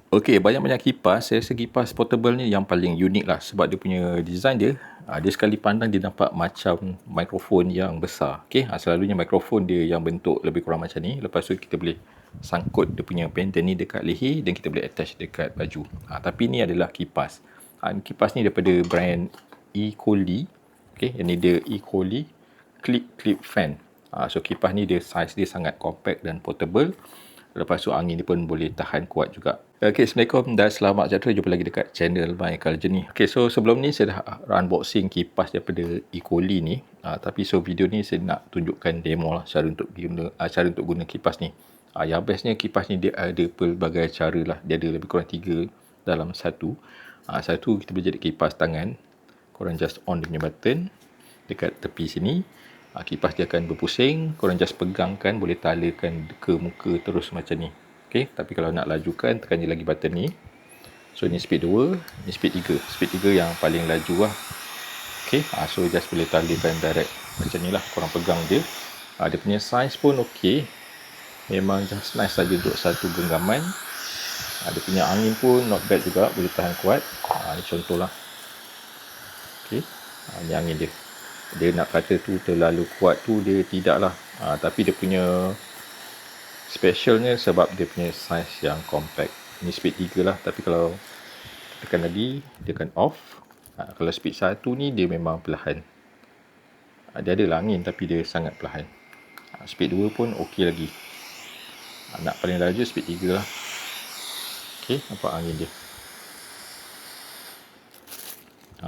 Okey, banyak-banyak kipas. Saya rasa kipas portable ni yang paling unik lah sebab dia punya design dia, dia sekali pandang dia nampak macam mikrofon yang besar. Okey, selalunya mikrofon dia yang bentuk lebih kurang macam ni. Lepas tu kita boleh sangkut dia punya pendant ni dekat leher dan kita boleh attach dekat baju. Tapi ni adalah kipas. Kipas ni daripada brand E-Coli. Okey, yang ni dia E-Coli clip fan. So kipas ni dia size dia sangat compact dan portable. Lepas tu angin dia pun boleh tahan kuat juga. Okay, Assalamualaikum dan selamat sejahtera. Jumpa lagi dekat channel My Colour Journey. Okay, so sebelum ni saya dah unboxing kipas daripada E-Coli ni. Tapi so video ni saya nak tunjukkan demo lah cara untuk guna kipas ni. Yang bestnya kipas ni dia ada pelbagai cara lah. Dia ada lebih kurang 3 dalam satu. Satu kita boleh jadi kipas tangan. Korang just on dia punya button dekat tepi sini. Kipas dia akan berpusing, korang just pegangkan, boleh talakan ke muka terus macam ni. Okay, tapi kalau nak lajukan, tekan je lagi button ni. So ni speed 2, ni speed 3. Speed 3 yang paling laju lah. Okay, so just boleh talakan direct macam ni lah, korang pegang dia. Dia punya size pun okay. Memang just nice saja untuk satu genggaman. Dia punya angin pun not bad juga, boleh tahan kuat. Ni contoh lah. Okay, ni angin dia. Dia nak kata tu terlalu kuat tu dia tidak lah. Tapi dia punya specialnya sebab dia punya size yang compact. Ni speed 3 lah. Tapi kalau tekan lagi dia akan off. Kalau speed 1 ni dia memang perlahan. Dia ada lah angin tapi dia sangat perlahan. Speed 2 pun okey lagi. Nak paling laju speed 3 lah. Okay, nampak angin dia.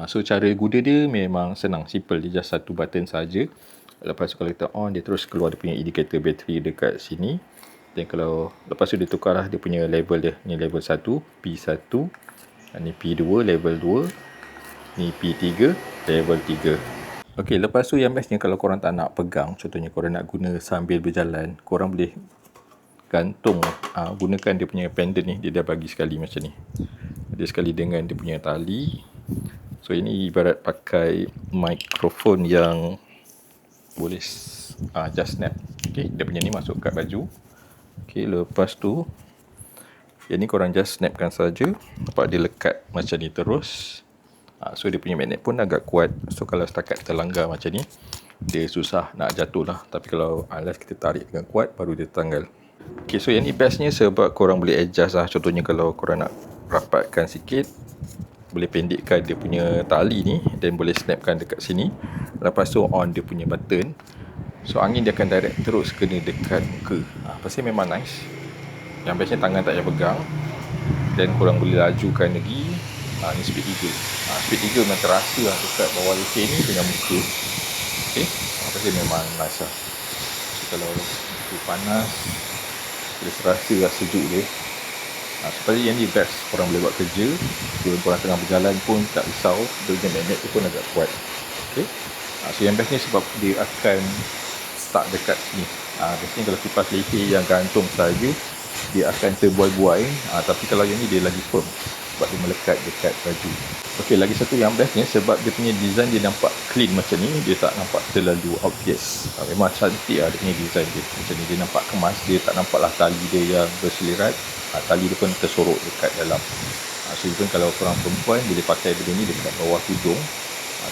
So cara guna dia memang senang, simple. Dia just satu button saja. Lepas tu kalau kita on, dia terus keluar dia punya indicator bateri dekat sini. Dan kalau lepas tu dia tukar lah dia punya level dia. Ni level 1, P1. Ni P2, level 2. Ni P3, level 3. Okey, lepas tu yang bestnya kalau korang tak nak pegang, contohnya korang nak guna sambil berjalan, korang boleh gantung, gunakan dia punya pendant ni. Dia dah bagi sekali macam ni. Dia sekali dengan dia punya tali. So ini ibarat pakai mikrofon yang boleh just snap. Okay, dia punya ni masuk kat baju. Okay, lepas tu yang ni korang just snapkan saja. Nampak dia lekat macam ni terus. So dia punya magnet pun agak kuat. So kalau setakat terlanggar macam ni, dia susah nak jatuh lah. Tapi kalau unless kita tarik dengan kuat, baru dia tanggal. Okay, so yang ni bestnya sebab korang boleh adjust lah. Contohnya kalau korang nak rapatkan sikit, boleh pendekkan dia punya tali ni dan boleh snapkan dekat sini. Lepas tu on dia punya button. So angin dia akan direct terus kena dekat muka. Pasti memang nice. Yang bestnya tangan tak payah pegang. Dan korang boleh lajukan lagi. Ni speed 3. Speed 3 memang terasa lah dekat bawah leher ni dengan muka. Okay, pasti memang nice lah. So kalau muka panas, boleh terasa lah sejuk dia. Seperti yang ni best korang boleh buat kerja. Kalau korang tengah berjalan pun tak risau. Dia punya magnet tu pun agak kuat. Okay. So yang best ni sebab dia akan start dekat sini. Biasanya kalau kipas leher yang gantung saja, dia akan terbuai-buai. Tapi kalau yang ni dia lagi firm sebab dia melekat dekat baju. Okay, lagi satu yang bestnya sebab dia punya design dia nampak clean macam ni. Dia tak nampak terlalu obvious. Memang cantik lah dia punya design dia. Macam ni dia nampak kemas. Dia tak nampak lah tali dia yang berselirat. Tali dia pun tersorok dekat dalam. So even kalau korang perempuan boleh pakai benda ni dekat bawah hujung.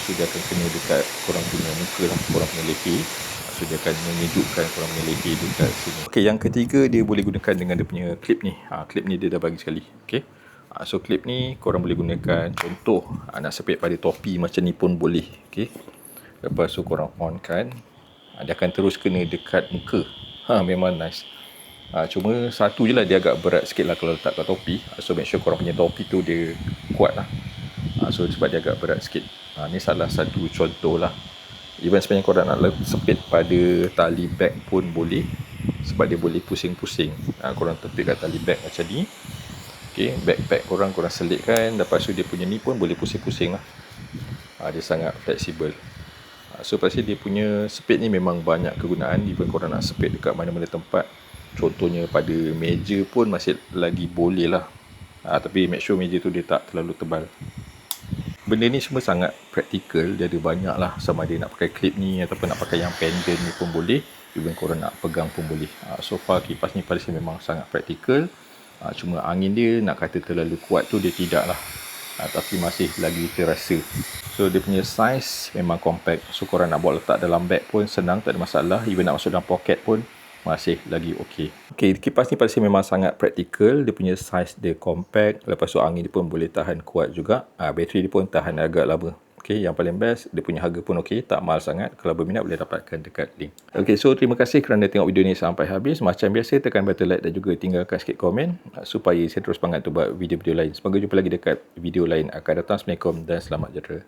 So dia akan kena dekat korang punya muka lah, korang punya leher. So dia akan menyejukkan korang punya leher dekat sini. Okay, yang ketiga dia boleh gunakan dengan dia punya clip ni. Clip ni dia dah bagi sekali. Okay. So clip ni korang boleh gunakan, contoh nak sepit pada topi macam ni pun boleh. Okay. Lepas tu korang on kan, dia akan terus kena dekat muka. Memang nice. Cuma satu je lah dia agak berat sikit lah kalau letak kat topi. So make sure korang punya topi tu dia kuat lah. So sebab dia agak berat sikit. Ni salah satu contoh lah. Even sebenarnya korang nak sepit pada tali bag pun boleh. Sebab dia boleh pusing-pusing. Korang tepit kat tali bag macam ni. Okay, backpack korang selitkan. Lepas tu dia punya ni pun boleh pusing-pusing lah. Dia sangat fleksibel. So pasti dia punya sepit ni memang banyak kegunaan. Even korang nak sepit dekat mana-mana tempat. Contohnya pada meja pun masih lagi boleh lah. Tapi make sure meja tu dia tak terlalu tebal. Benda ni semua sangat praktikal. Dia ada banyak lah. Sama ada nak pakai clip ni ataupun nak pakai yang pendant ni pun boleh. Even korang nak pegang pun boleh. So far kipas ni pada saya memang sangat praktikal. Cuma angin dia nak kata terlalu kuat tu dia tidak lah. Tapi masih lagi terasa. So dia punya size memang compact. So korang nak bawa letak dalam beg pun senang, tak ada masalah. Even nak masuk dalam poket pun masih lagi okey. Okey, kipas ni pada saya memang sangat praktikal. Dia punya size dia compact. Lepas tu angin dia pun boleh tahan kuat juga. Bateri dia pun tahan agak lama. Okey, yang paling best, dia punya harga pun okey, tak mahal sangat. Kalau berminat boleh dapatkan dekat link. Okey, so terima kasih kerana tengok video ni sampai habis. Macam biasa, tekan button like dan juga tinggalkan sikit komen supaya saya terus semangat untuk buat video-video lain. Semoga jumpa lagi dekat video lain akan datang. Assalamualaikum dan selamat sejahtera.